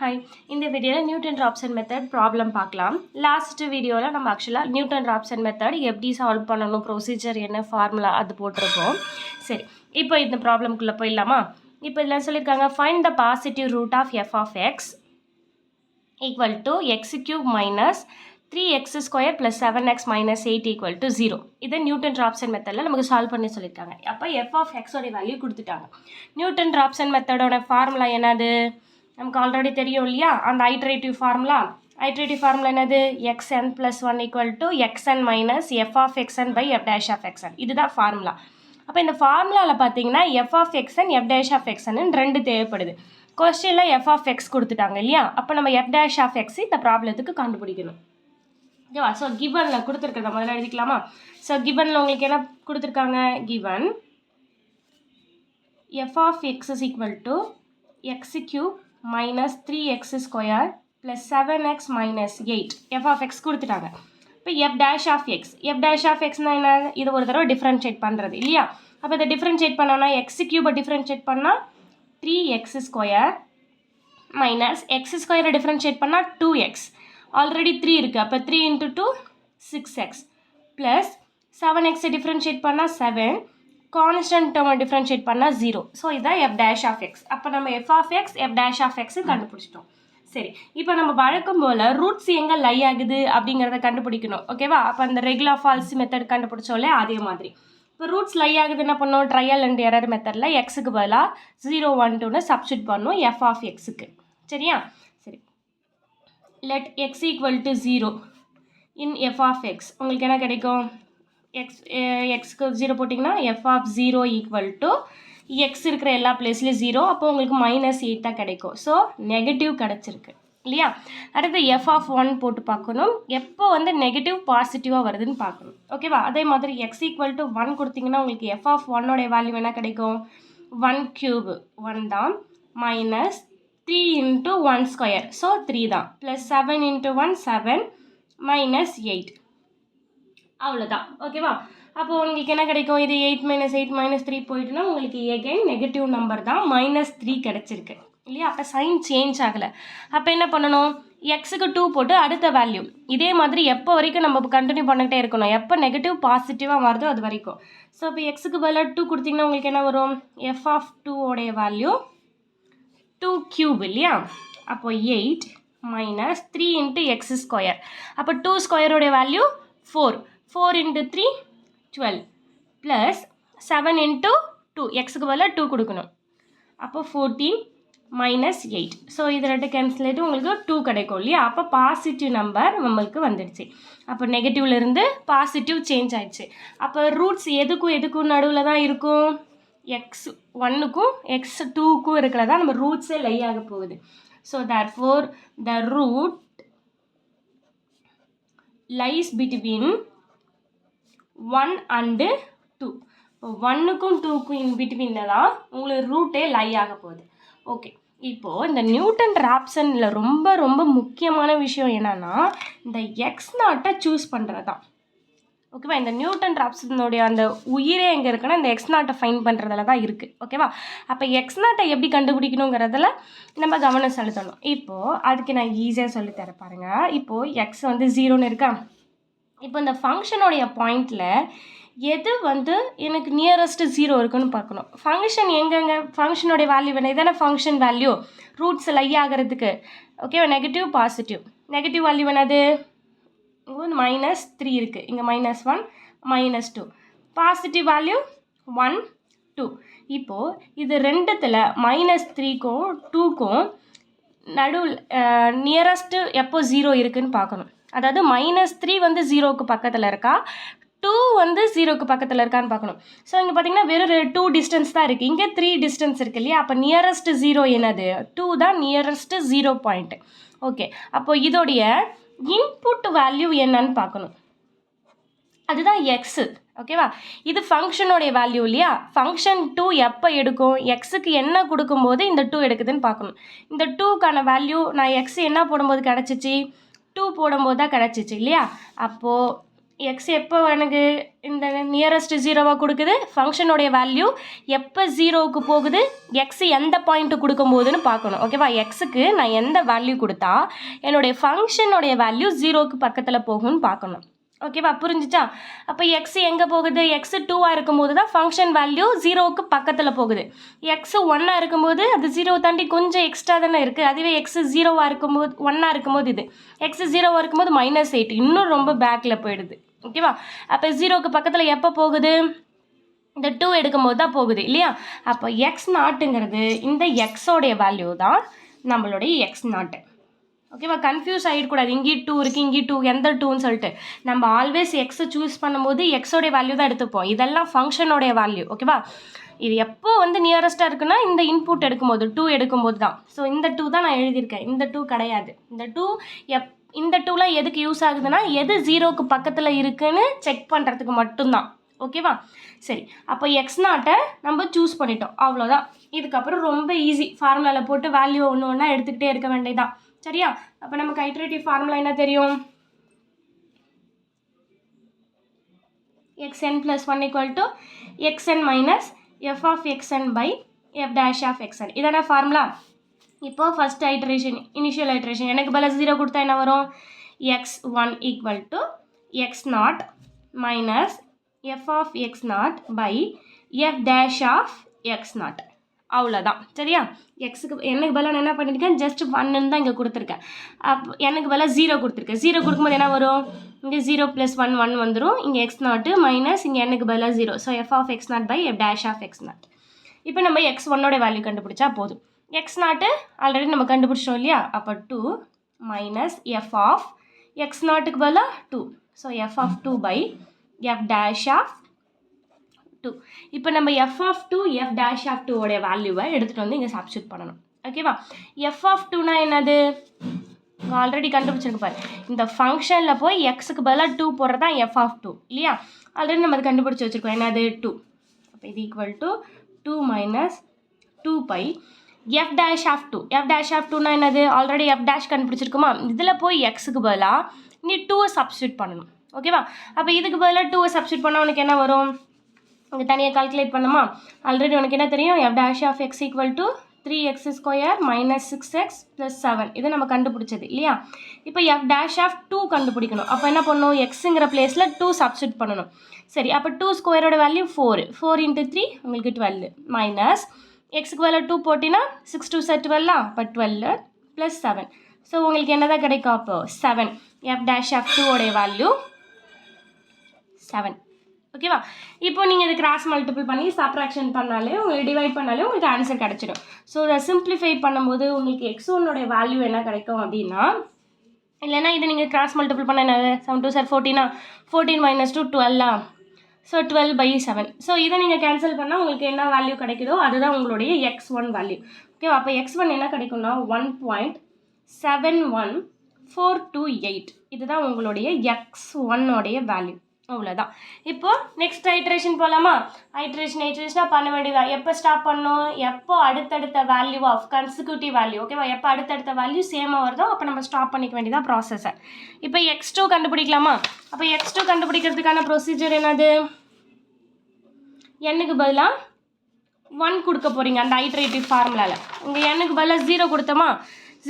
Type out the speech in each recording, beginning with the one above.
Hi, இந்த வீடியோவில் Newton-Raphson method problem பார்க்கலாம். லாஸ்ட் வீடியோவில் நம்ம ஆக்சுவலாக நியூட்டன்-ராப்சன் மெத்தட் எப்படி சால்வ் பண்ணணும், ப்ரொசீஜர் என்ன, ஃபார்முலா அது போட்டிருப்போம். சரி, இப்போ இந்த ப்ராப்ளம்குள்ளே போயிடலாமா? இப்போ இதில் சொல்லியிருக்காங்க, find the positive root of f of x equal to x cube minus 3x square plus 7x minus 8 equal to 0. இதை நியூட்டன்-ராப்சன் மெத்தடில் நமக்கு சால்வ் பண்ணி சொல்லியிருக்காங்க. அப்போ எஃப் ஆஃப் எக்ஸோடைய வேல்யூ கொடுத்துட்டாங்க. நியூட்டன்-ராப்சன் மெத்தடோட ஃபார்முலா என்னது? நமக்கு ஆல்ரெடி தெரியும் இல்லையா, அந்த ஐட்ரேட்டிவ் ஃபார்முலா என்னது? xn + 1 equal to xn minus f of x n by f dash of x n. இதுதான் ஃபார்முலா. அப்போ இந்த ஃபார்முலாவில் பார்த்தீங்கன்னா F of x n F dash of எக்ஸ்என்னு ரெண்டு தேவைப்படுது. கொஸ்டினில் எஃப் ஆஃப் எக்ஸ் கொடுத்துட்டாங்க இல்லையா, அப்போ நம்ம எஃப் டேஷ் ஆஃப் எக்ஸ் இந்த ப்ராப்ளத்துக்கு கண்டுபிடிக்கணும். ஓகேவா? ஸோ கிவனில் கொடுத்துருக்கிறத முதல்ல எழுதிக்கலாமா? ஸோ கிவனில் உங்களுக்கு என்ன கொடுத்துருக்காங்க? Given f of x is equal to x cube minus 3x square plus 7x minus 8 f of x கொடுத்துட்டாங்க. இப்போ எஃப் டேஷ் ஆஃப் எக்ஸ்னால் என்ன? இது ஒரு தடவை டிஃப்ரென்ஷியேட் பண்ணுறது இல்லையா? அப்போ இதை டிஃப்ரென்ஷியேட் பண்ணோன்னா எக்ஸ் கியூபை டிஃப்ரென்ஷியேட் பண்ணால் 3x ஸ்கொயர் மைனஸ் எக்ஸ் ஸ்கொயரை டிஃப்ரென்ஷியேட் பண்ணால் 2x. ஆல்ரெடி 3 இருக்குது, அப்போ 3 × 2 6x ப்ளஸ் 7x டிஃப்ரென்ஷியேட் பண்ணால் 7, கான்ஸ்டன்ட் டேர்மை டிஃப்ரென்ஷியேட் பண்ணால் 0. ஸோ இதான் எஃப் டேஷ் ஆஃப் எக்ஸ். அப்போ நம்ம f of x f dash of x கண்டுபிடிச்சிட்டோம். சரி, இப்போ நம்ம வழக்கம் போல் ரூட்ஸ் எங்கே லை ஆகுது அப்படிங்கிறத கண்டுபிடிக்கணும். ஓகேவா? அப்போ அந்த ரெகுலர் ஃபால்ஸ் மெத்தட் கண்டுபிடிச்சோம்ல, அதே மாதிரி இப்போ ரூட்ஸ் லை ஆகுது என்ன பண்ணோம்? ட்ரையல் அண்ட் எரர் மெத்தடில் எக்ஸுக்கு பதிலாக 0 1 2ன்னு சப்ஸ்டியூட் பண்ணணும் எஃப் ஆஃப் எக்ஸுக்கு. சரியா? சரி, let x equal to 0 in f of x. உங்களுக்கு என்ன கிடைக்கும்? xக்கு 0 போட்டிங்கன்னா f of 0 equal to x இருக்கிற எல்லா பிளேஸ்லையும் 0. அப்போ உங்களுக்கு -8 தான் கிடைக்கும். ஸோ நெகட்டிவ் கிடச்சிருக்கு இல்லையா? அடுத்து f of 1 போட்டு பார்க்கணும். எப்போ வந்து நெகட்டிவ் பாசிட்டிவாக வருதுன்னு பார்க்கணும். ஓகேவா? அதே மாதிரி x equal to 1 கொடுத்தீங்கன்னா உங்களுக்கு f of 1ஓடைய வேல்யூ என்ன கிடைக்கும்? 1 cube 1 தான், மைனஸ் 3 × 1 ஸ்கொயர், ஸோ 3 தான், ப்ளஸ் 7 × 1 7 மைனஸ் 8. அவ்வளோதான். ஓகேவா? அப்போது உங்களுக்கு என்ன கிடைக்கும்? இது 8 - 8 - 3 போயிட்டுனா உங்களுக்கு எகைன் நெகட்டிவ் நம்பர் தான், -3 கிடச்சிருக்கு இல்லையா? அப்போ சைன் சேஞ்ச் ஆகலை. அப்போ என்ன பண்ணணும்? எக்ஸுக்கு 2 போட்டு அடுத்த வேல்யூ இதே மாதிரி எப்போ வரைக்கும் நம்ம கண்டினியூ பண்ணிக்கிட்டே இருக்கணும், எப்போ நெகட்டிவ் பாசிட்டிவாக வருதோ அது வரைக்கும். ஸோ இப்போ எக்ஸுக்கு பதிலாக 2 கொடுத்தீங்கன்னா உங்களுக்கு என்ன வரும்? எஃப் ஆஃப் 2ஓடைய வேல்யூ 2 cube இல்லையா? அப்போ 8 மைனஸ் 3 × x ஸ்கொயர். அப்போ 2 ஸ்கொயரோடைய வேல்யூ 4 × 3 12 ப்ளஸ் 7 × 2 எக்ஸுக்கு பதிலாக 2 கொடுக்கணும். அப்போ 14 மைனஸ் 8. ஸோ இது ரெண்டு கேன்சல் ஆகிட்டு உங்களுக்கு 2 கிடைக்கும் இல்லையா? அப்போ பாசிட்டிவ் நம்பர் நம்மளுக்கு வந்துடுச்சு. அப்போ நெகட்டிவ்லேருந்து பாசிட்டிவ் சேஞ்ச் ஆயிடுச்சு. அப்போ ரூட்ஸ் எதுக்கும் நடுவில் தான் இருக்கும். x1க்கும் x2க்கும் இருக்கிறதா நம்ம ரூட்ஸே லை ஆக போகுது. So therefore the root lies between 1 and 2. 1க்கும் 2க்கும் இன் பிட்வீனில் தான் உங்களுக்கு ரூட்டே லை ஆக போகுது. ஓகே, இப்போது இந்த நியூட்டன்-ராப்சனில் ரொம்ப ரொம்ப முக்கியமான விஷயம் என்னென்னா இந்த x0 சூஸ் பண்ணுறது தான். ஓகேவா? இந்த நியூட்டன்-ராப்சனுடைய அந்த உயிரே எங்கே இருக்குன்னா இந்த x0 ஃபைன் பண்ணுறதுல தான் இருக்குது. ஓகேவா? அப்போ x0 எப்படி கண்டுபிடிக்கணுங்கிறதுல நம்ம கவனம் செலுத்தணும். இப்போது அதுக்கு நான் ஈஸியாக சொல்லித்தர பாருங்கள். இப்போது x வந்து 0ன்னு இருக்கா? இப்போ இந்த ஃபங்க்ஷனுடைய பாயிண்டில் எது வந்து எனக்கு நியரஸ்ட்டு 0 இருக்குன்னு பார்க்கணும். ஃபங்க்ஷன் எங்கெங்கே ஃபங்க்ஷனுடைய வேல்யூ வேணும்? இதான ஃபங்க்ஷன் வேல்யூ ரூட்ஸ் லை ஆகிறதுக்கு. ஓகேவா? Negative positive. நெகட்டிவ் வேல்யூ என்னது? -3 இருக்குது, இங்கே -1 -2. Positive value 1 2. இப்போது இது ரெண்டுத்தில் -3க்கும் 2க்கும் நடுவில் நியரஸ்ட்டு எப்போ 0 இருக்குதுன்னு பார்க்கணும். அதாவது -3 வந்து 0க்கு பக்கத்தில் இருக்கா, 2 வந்து 0க்கு பக்கத்தில் இருக்கான்னு பார்க்கணும். ஸோ இங்கே பார்த்தீங்கன்னா வெறும் 2 டிஸ்டன்ஸ் தான் இருக்குது, இங்கே 3 டிஸ்டன்ஸ் இருக்குது இல்லையா? அப்போ நியரஸ்ட் 0 என்னது? 2 தான் நியரஸ்ட்டு 0 பாயிண்ட். ஓகே, அப்போ இதோடைய இன்புட் வேல்யூ என்னன்னு பார்க்கணும். அதுதான் எக்ஸு. ஓகேவா? இது ஃபங்க்ஷனோடைய வேல்யூ இல்லையா? ஃபங்க்ஷன் 2 எப்போ எடுக்கும்? எக்ஸுக்கு என்ன கொடுக்கும்போது இந்த 2 எடுக்குதுன்னு பார்க்கணும். இந்த 2க்கான வேல்யூ நான் எக்ஸ் என்ன போடும்போது கிடச்சிச்சு? 2 போடும்போது தான் கிடச்சிச்சு இல்லையா? அப்போது எக்ஸ் எப்போ எனக்கு இந்த நியரஸ்ட் ஜீரோவாக கொடுக்குது, ஃபங்க்ஷனுடைய வேல்யூ எப்போ ஜீரோவுக்கு போகுது, எக்ஸ் எந்த பாயிண்ட்டு கொடுக்கும்போதுன்னு பார்க்கணும். ஓகேவா? எக்ஸுக்கு நான் எந்த வேல்யூ கொடுத்தா என்னுடைய ஃபங்க்ஷனுடைய வேல்யூ ஜீரோவுக்கு பக்கத்தில் போகும்னு பார்க்கணும். ஓகேவா? புரிஞ்சிச்சா? அப்போ எக்ஸ் எங்கே போகுது, எக்ஸ் 2ஆக இருக்கும்போது தான் ஃபங்க்ஷன் வேல்யூ ஜீரோவுக்கு பக்கத்தில் போகுது. எக்ஸ் 1ஆக இருக்கும்போது அது ஜீரோ தாண்டி கொஞ்சம் எக்ஸ்ட்ரா தானே இருக்குது. அதுவே எக்ஸ் 0ஆக இருக்கும்போது 1ஆக இருக்கும்போது இது எக்ஸ் 0ஆக இருக்கும்போது -8 இன்னும் ரொம்ப பேக்கில் போயிடுது. ஓகேவா? அப்போ ஜீரோவுக்கு பக்கத்தில் எப்போ போகுது, இந்த 2 எடுக்கும்போது தான் போகுது இல்லையா? அப்போ எக்ஸ் நாட்டுங்கிறது இந்த எக்ஸோடைய வேல்யூ தான் நம்மளுடைய எக்ஸ் நாட்டு. ஓகேவா? கன்ஃபியூஸ் ஆகிடக்கூடாது, இங்கே 2 இருக்குது இங்கே 2 எந்த 2ன்னு சொல்லிட்டு. நம்ம ஆல்வேஸ் எக்ஸை சூஸ் பண்ணும்போது எக்ஸோடைய வேல்யூ தான் எடுத்துப்போம். இதெல்லாம் ஃபங்க்ஷனோடைய வேல்யூ. ஓகேவா? இது எப்போ வந்து நியரஸ்ட்டாக இருக்குன்னா இந்த இன்புட் எடுக்கும்போது 2 எடுக்கும்போது தான். ஸோ இந்த 2 தான் நான் எழுதியிருக்கேன், இந்த 2 கிடையாது. இந்த 2 இந்த 2லாம் எதுக்கு யூஸ் ஆகுதுன்னா எது ஜீரோக்கு பக்கத்தில் இருக்குன்னு செக் பண்ணுறதுக்கு மட்டும்தான். ஓகேவா? சரி, அப்போ எக்ஸ் நாட்டை நம்ம சூஸ் பண்ணிட்டோம், அவ்வளோதான். இதுக்கப்புறம் ரொம்ப ஈஸி, ஃபார்முலாவில் போட்டு வேல்யூ ஒன்று ஒன்றா எடுத்துக்கிட்டே இருக்க வேண்டியதான். சரியா? அப்போ நமக்கு ஐட்ரேட்டிவ் ஃபார்முலா என்ன தெரியும், xn plus 1 equal to xn minus f of xn by f dash of xn. இதான ஃபார்முலா. இப்போ ஃபர்ஸ்ட் ஐட்ரேஷன், இனிஷியல் ஐட்ரேஷன், எனக்கு பதிலாக 0 கொடுத்தா என்ன வரும், x1 equal to x0 minus f of x0 by f dash of x0. அவ்வளோதான். சரியா? எக்ஸுக்கு எனக்கு பதிலாக நான் என்ன பண்ணியிருக்கேன், ஜஸ்ட் 1ன்னு தான் இங்கே கொடுத்துருக்கேன். அப்போ எனக்கு பதிலாக 0 கொடுத்துருக்கேன். 0 கொடுக்கும்போது என்ன வரும், இங்கே 0 + 1 1 வந்துடும். இங்கே x0 மைனஸ் இங்கே எனக்கு பதிலாக 0. So f of x0 by f dash of x0. இப்போ நம்ம x1ஓட வேல்யூ கண்டுபிடிச்சா போதும். x0 ஆல்ரெடி நம்ம கண்டுபிடிச்சோம் இல்லையா? அப்போ 2 மைனஸ் f of x0க்கு பதிலாக 2. So f of 2 by f dash of 2. இப்போ நம்ம f of 2 f dash of 2 உடைய வேல்யூவை எடுத்துகிட்டு வந்து இங்கே சப்ஸ்டியூட் பண்ணணும். ஓகேவா? f of 2னா என்னது, ஆல்ரெடி கண்டுபிடிச்சிருக்கு பாரு. இந்த ஃபங்க்ஷனில் போய் எக்ஸுக்கு பதிலாக 2 போடுறது தான் f of 2 இல்லையா? ஆல்ரெடி நம்ம அது கண்டுபிடிச்சி வச்சுருக்கோம், என்னது 2. அப்போ இது equal to 2 minus 2 by f dash of 2. f dash of 2னா என்னது, ஆல்ரெடி f dash கண்டுபிடிச்சிருக்குமா, இதில் போய் எக்ஸுக்கு பதிலாக நீ 2வை சப்ஸ்டியூட் பண்ணணும். ஓகேவா? அப்போ இதுக்கு பதிலாக 2வை சப்ஸ்டியூட் பண்ணால் உனக்கு என்ன வரும், இங்கே தனியாக கால்குலேட் பண்ணுமா, ஆல்ரெடி உனக்கு என்ன தெரியும், f dash of x equal to 3x² minus 6x plus 7. இது நம்ம கண்டுபிடிச்சது இல்லையா? இப்போ f dash of 2 கண்டுபிடிக்கணும். அப்போ என்ன பண்ணணும், எக்ஸுங்கிற பிளேஸில் 2 சப்ஸ்டியூட் பண்ணணும். சரி, அப்போ 2 ஸ்கொயரோட வேல்யூ 4. 4 × 3 உங்களுக்கு 12 மைனஸ் எக்ஸுக்கு வேலை 2 போட்டினா 6 2 12. அப்போ 12 + 7. ஸோ உங்களுக்கு என்ன தான் கிடைக்கும், அப்போ 7. f dash of 2 உடைய வேல்யூ 7. ஓகேவா? இப்போ நீங்கள் இது கிராஸ் மல்டிபிள் பண்ணி சப்ராக்ஷன் பண்ணாலே, உங்களுக்கு டிவைட் பண்ணாலே உங்களுக்கு ஆன்சர் கிடச்சிடும். ஸோ இதை சிம்பிளிஃபை பண்ணும்போது உங்களுக்கு x1 வேல்யூ என்ன கிடைக்கும் அப்படின்னா, இல்லைனா இது நீங்கள் கிராஸ் மல்டிபிள் பண்ண என்னது, 7 2 14. 14 minus 2 12. ஸோ 12/7. ஸோ இதை நீங்கள் கேன்சல் பண்ணால் உங்களுக்கு என்ன வேல்யூ கிடைக்குதோ அதுதான் உங்களுடைய x1 வேல்யூ. ஓகேவா? அப்போ x1 என்ன கிடைக்கும்னா 1.71428. இதுதான் உங்களுடைய x1 வேல்யூ. அவ்வளோதான். இப்போ நெக்ஸ்ட் ஐட்ரேஷன் போகலாமா? ஐட்ரேஷனாக பண்ண வேண்டியதா. எப்போ ஸ்டாப் பண்ணணும், எப்போ அடுத்தடுத்த வேல்யூ ஆஃப் கன்சிக்யூட்டிவ் வேல்யூ, ஓகேவா, எப்போ அடுத்தடுத்த வேல்யூ சேமாக வருதோ அப்போ நம்ம ஸ்டாப் பண்ணிக்க வேண்டியதா ப்ராசஸை. இப்போ x2 கண்டுபிடிக்கலாமா? அப்போ x2 கண்டுபிடிக்கிறதுக்கான ப்ரொசீஜர் என்னது, n-க்கு பதிலாக 1 கொடுக்க போகிறீங்க அந்த ஐட்ரேட்டிவ் ஃபார்முலாவில். இங்கே n-க்கு பதிலாக 0 கொடுத்தோமா,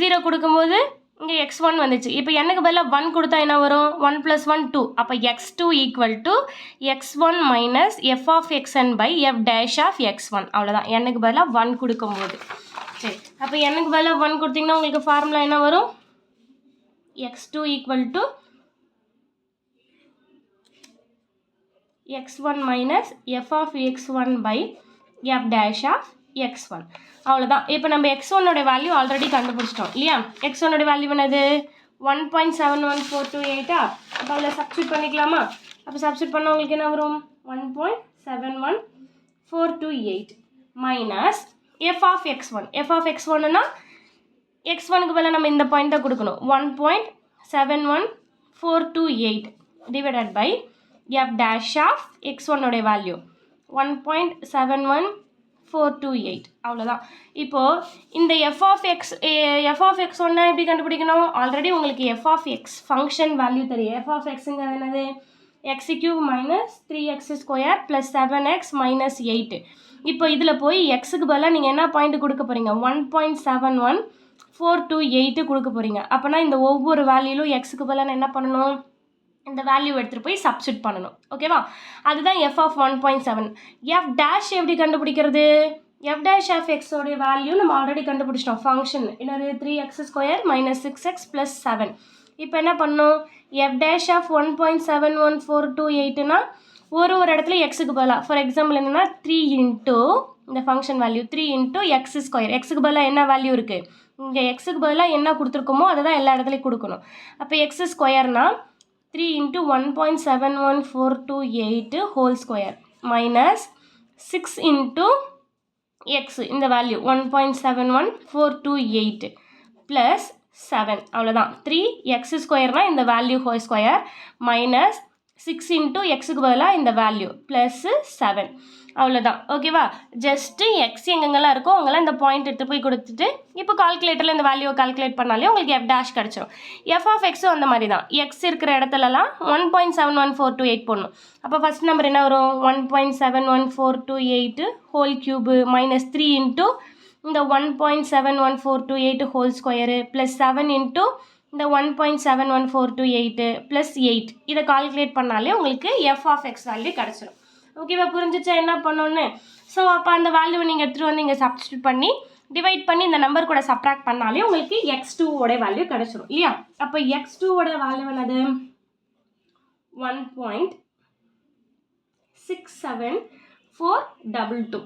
0 கொடுக்கும்போது இங்கே x1 வந்துச்சு. இப்போ n-க்கு பதிலாக 1 கொடுத்தா என்ன வரும், 1 + 1 2. அப்போ x2 equal to x1 minus f of xn by f dash of x1. அவ்வளோதான், n-க்கு பதிலாக 1 கொடுக்கும்போது. சரி, அப்போ n-க்கு பதிலாக 1 கொடுத்தீங்கன்னா உங்களுக்கு ஃபார்முலா என்ன வரும், x2 equal to x1 minus f of x1 by f dash of x1. அவ்வளோதான். இப்போ நம்ம x1 வேல்யூ ஆல்ரெடி கண்டுபிடிச்சிட்டோம் இல்லையா? x1 வேல்யூ என்னது 1.71428. அப்போ அதில் சப்ஸ்டியூட் பண்ணிக்கலாமா? அப்போ சப்ஸ்டியூட் பண்ணால் உங்களுக்கு என்ன வரும், 1.71428 minus f of x1. f of x1னா x1க்கு பதிலாக நம்ம இந்த பாயிண்ட் தான் கொடுக்கணும், 1.71428 divided by f dash of x1 value 1.71428. அவ்வளோதான். இப்போது இந்த f of x ஒன்று எப்படி கண்டுபிடிக்கணும், ஆல்ரெடி உங்களுக்கு f of x function value தெரியும். f of xங்கிறது என்னது, X cube minus 3x square plus 7x minus 8. இப்போ இதில் போய் எக்ஸுக்கு பதிலாக நீங்கள் என்ன பாயிண்ட் கொடுக்க போகிறீங்க 1.71428 கொடுக்க போகிறீங்க. அப்போனா இந்த ஒவ்வொரு வேல்யூலும் எக்ஸுக்கு பதிலாக என்ன பண்ணணும், இந்த வேல்யூ எடுத்துகிட்டு போய் சப்ஸ்டிட் பண்ணணும். ஓகேவா, அதுதான் f ஆஃப் 1.7. f டேஷ் எப்படி கண்டுபிடிக்கிறது, f டேஷ் ஆஃப் எக்ஸோடைய வேல்யூ நம்ம ஆல்ரெடி கண்டுபிடிச்சிட்டோம். ஃபங்க்ஷன் என்னது 3x square minus 6x plus 7. இப்போ என்ன பண்ணணும், f டேஷ் ஆஃப் 1.71428னா ஒரு இடத்துல எக்ஸுக்கு பதிலாக ஃபார் எக்ஸாம்பிள் என்னென்னா 3 இன்ட்டு இந்த function value 3 into X square. எக்ஸுக்கு பதிலாக என்ன வேல்யூ இருக்குது, இங்கே எக்ஸுக்கு பதிலாக என்ன கொடுத்துருக்கோமோ அதை தான் எல்லா இடத்துலையும் கொடுக்கணும். அப்போ எக்ஸ் ஸ்கொயர்னா 3 into 1.71428 whole square minus 6 into x இந்த வேல்யூ 1.71428 ப்ளஸ் 7. அவ்வளோதான். 3x ஸ்கொயர்னால் இந்த value whole square minus 6 into எக்ஸுக்கு பதிலாக இந்த வேல்யூ ப்ளஸ்ஸு 7. அவ்வளோதான். ஓகேவா, ஜஸ்ட்டு எக்ஸ் எங்கெங்கெல்லாம் இருக்கோ அங்கெல்லாம் இந்த பாயிண்ட் எடுத்து போய் கொடுத்துட்டு இப்போ கால்குலேட்டரில் இந்த வேல்யூவை கால்குலேட் பண்ணாலே உங்களுக்கு f டேஷ் கிடச்சிரும். f ஆஃப் எக்ஸும் அந்த மாதிரி தான். எக்ஸ் இருக்கிற இடத்துலலாம் 1.71428 போடணும். அப்போ ஃபஸ்ட் நம்பர் என்ன வரும், 1.71428 ஹோல் க்யூபு மைனஸ் 3 இன்ட்டு இந்த 1.71428 ஹோல் ஸ்கொயரு ப்ளஸ் 7 இன்ட்டு இந்த 1.71428 ப்ளஸ் 8. இதை கால்குலேட் பண்ணாலே உங்களுக்கு f ஆஃப் எக்ஸ் வேல்யூ கிடச்சிரும். ஓகேவா, புரிஞ்சிச்சா என்ன பண்ணோன்னு. ஸோ அப்போ அந்த வேல்யூவை நீங்கள் எடுத்துகிட்டு வந்து இங்கே சப்ஸ்டியூட் பண்ணி டிவைட் பண்ணி இந்த நம்பர் கூட சப்ராக்ட் பண்ணாலே உங்களுக்கு x2 ஓட வேல்யூ கிடச்சிரும் இல்லையா. அப்போ x2 ஓட வேல்யூ என்னது 1.67422.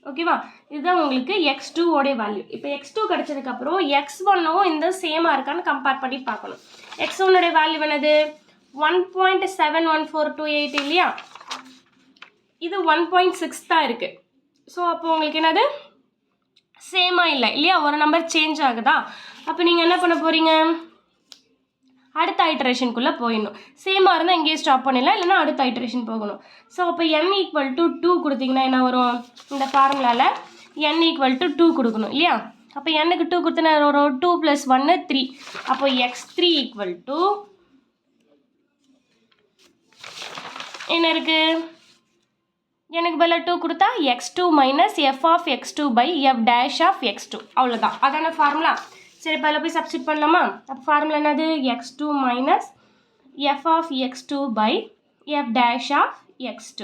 ஓகேவா, இதுதான் உங்களுக்கு x2 ஓடைய வேல்யூ. இப்போ x2 கிடச்சதுக்கப்புறம் x1ம் இந்த சேமாக இருக்கான்னு கம்பேர் பண்ணி பார்க்கணும். x1 ஓடைய வேல்யூ என்னது 1.71428 இல்லையா, இது 1.6 தான் இருக்குது. ஸோ அப்போ உங்களுக்கு என்னது சேமாக இல்லை இல்லையா, ஒரு நம்பர் சேஞ்ச் ஆகுதா. அப்போ நீங்கள் என்ன பண்ண போகிறீங்க, அடுத்த ஐட்ரேஷனுக்குள்ளே போயிடணும். சேமாக இருந்தால் இங்கேயே ஸ்டாப் பண்ணிடலாம், இல்லைனா அடுத்த ஐட்ரேஷன் போகணும். ஸோ அப்போ n = 2 கொடுத்தீங்கன்னா என்ன வரும், இந்த ஃபார்முலாவில் n = 2 கொடுக்கணும் இல்லையா. அப்போ n-க்கு 2 கொடுத்தனா வரும் 2 + 1 3. அப்போ x3 = என்ன இருக்குது, எனக்கு பதிலாக 2 கொடுத்தா x2 minus f of x2 by f dash of x2. அவ்வளோதான், அதான ஃபார்முலா. சரி, இப்போ அதில் போய் சப்ஸ்டிட் பண்ணலாமா. அப்போ ஃபார்முலா என்னது, x2 minus f of x2 by f dash of x2.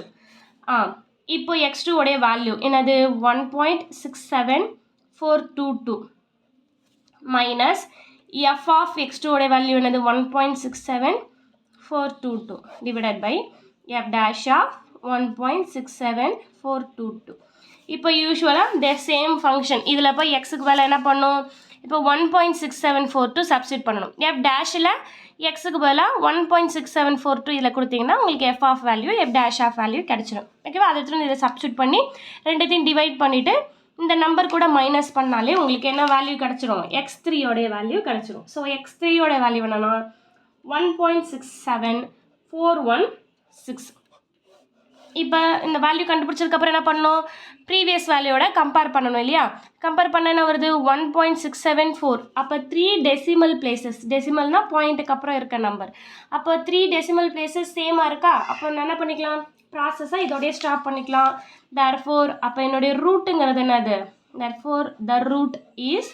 இப்போ x2 உடைய வேல்யூ என்னது 1.67422 மைனஸ் f ஆஃப் x2 உடைய வேல்யூ என்னது 1.67422 divided by f dash of 1.67422. இப்போ யூஸ்வலாக த சேம் ஃபங்க்ஷன் இதில் போய் எக்ஸுக்கு வேலை என்ன பண்ணும், இப்போ 1.6742 சப்ஸ்டிட் பண்ணணும். f டேஷில் எக்ஸுக்கு பதிலாக 1.6742 இதில் கொடுத்தீங்கன்னா உங்களுக்கு f of value f dash of value கிடச்சிடும். ஓகேவா, அதை எடுத்து இதை சப்ஸ்டிட் பண்ணி ரெண்டுத்தையும் டிவைட் பண்ணிவிட்டு இந்த நம்பர் கூட மைனஸ் பண்ணாலே உங்களுக்கு என்ன வேல்யூ கிடச்சிடும், x3 ஓடைய வேல்யூ கிடச்சிடும். ஸோ x3 ஓடைய வேல்யூ என்னன்னா 1.67416. இப்போ இந்த வேல்யூ கண்டுபிடிச்சதுக்கப்புறம் என்ன பண்ணணும், ப்ரீவியஸ் வேல்யூவோட கம்பேர் பண்ணணும் இல்லையா. கம்பேர் பண்ண என்ன வருது 1.674. அப்போ 3 டெசிமல் பிளேசஸ், டெசிமல்னா பாயிண்ட்டுக்கு அப்புறம் இருக்க நம்பர். அப்போ 3 டெசிமல் பிளேசஸ் சேமாக இருக்கா. அப்போ நான் என்ன பண்ணிக்கலாம், ப்ராசஸை இதோடய ஸ்டாப் பண்ணிக்கலாம். therefore அப்போ என்னுடைய ரூட்டுங்கிறது என்னது, therefore the root is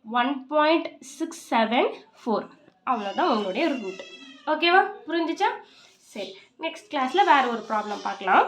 1.674. அவ்வளோதான் உங்களுடைய ரூட். ஓகேவா, புரிஞ்சிச்சா. சரி, நெக்ஸ்ட் கிளாஸில் வேறு ஒரு ப்ராப்ளம் பார்க்கலாம்.